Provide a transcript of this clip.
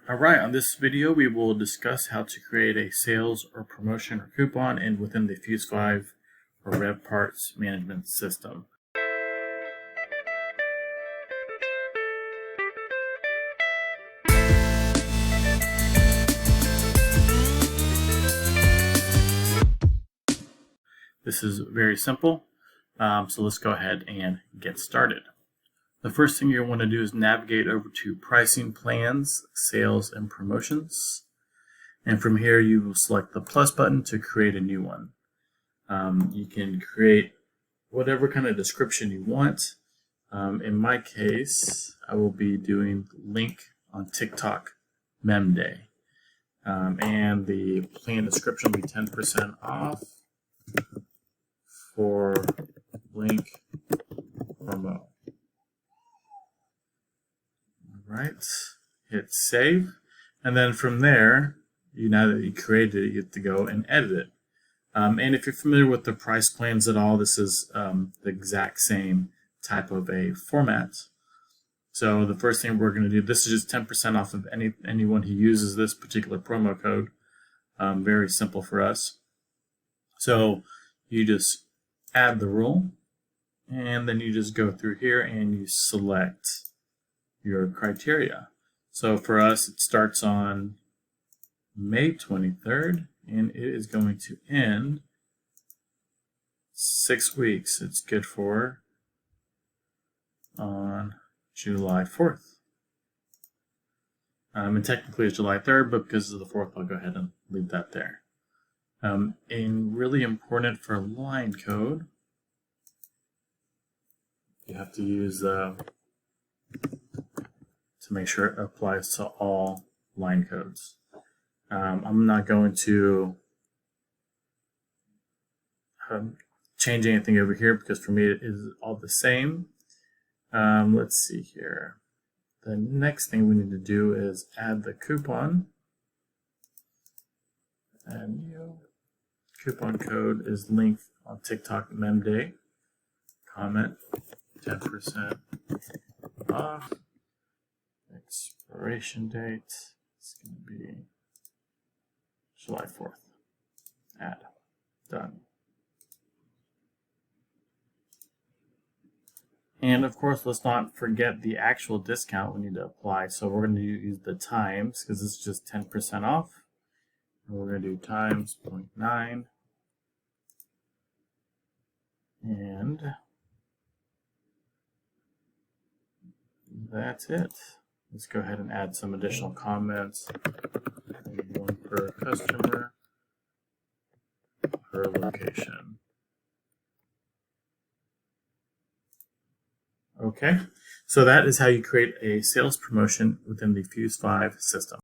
Alright, on this video we will discuss how to create a sales or promotion or coupon within the Fuse5 or RevParts management system. This is very simple, so let's go ahead and get started. The first thing you'll want to do is navigate over to Pricing, Plans, Sales, and Promotions. And from here, you will select the plus button to create a new one. You can create whatever kind of description you want. In my case, I will be doing link on TikTok Mem Day. And the plan description will be 10% off for link promo. Right, hit save, and then from there, now that you created it, you get to go and edit it. And if you're familiar with the price plans at all, this is the exact same type of a format. So the first thing we're going to do, this is just 10% off of anyone who uses this particular promo code. Very simple for us. So you just add the rule, and then you just go through here and you select your criteria. So for us, it starts on May 23rd, and it is going to end 6 weeks. It's good for on July 4th. And technically it's July 3rd, but because of the 4th, I'll go ahead and leave that there. And really important for line code, you have to use to make sure it applies to all line codes. I'm not going to change anything over here because for me it is all the same. Let's see here. The next thing we need to do is add the coupon. And new coupon code is link on TikTok Mem Day. Comment 10% off. Expiration date is going to be July 4th. Add. Done. And of course, let's not forget the actual discount we need to apply. So we're going to use the times because it's just 10% off. And we're going to do times 0.9. And that's it. Let's go ahead and add some additional comments. One per customer, per location. Okay, so that is how you create a sales promotion within the Fuse5 system.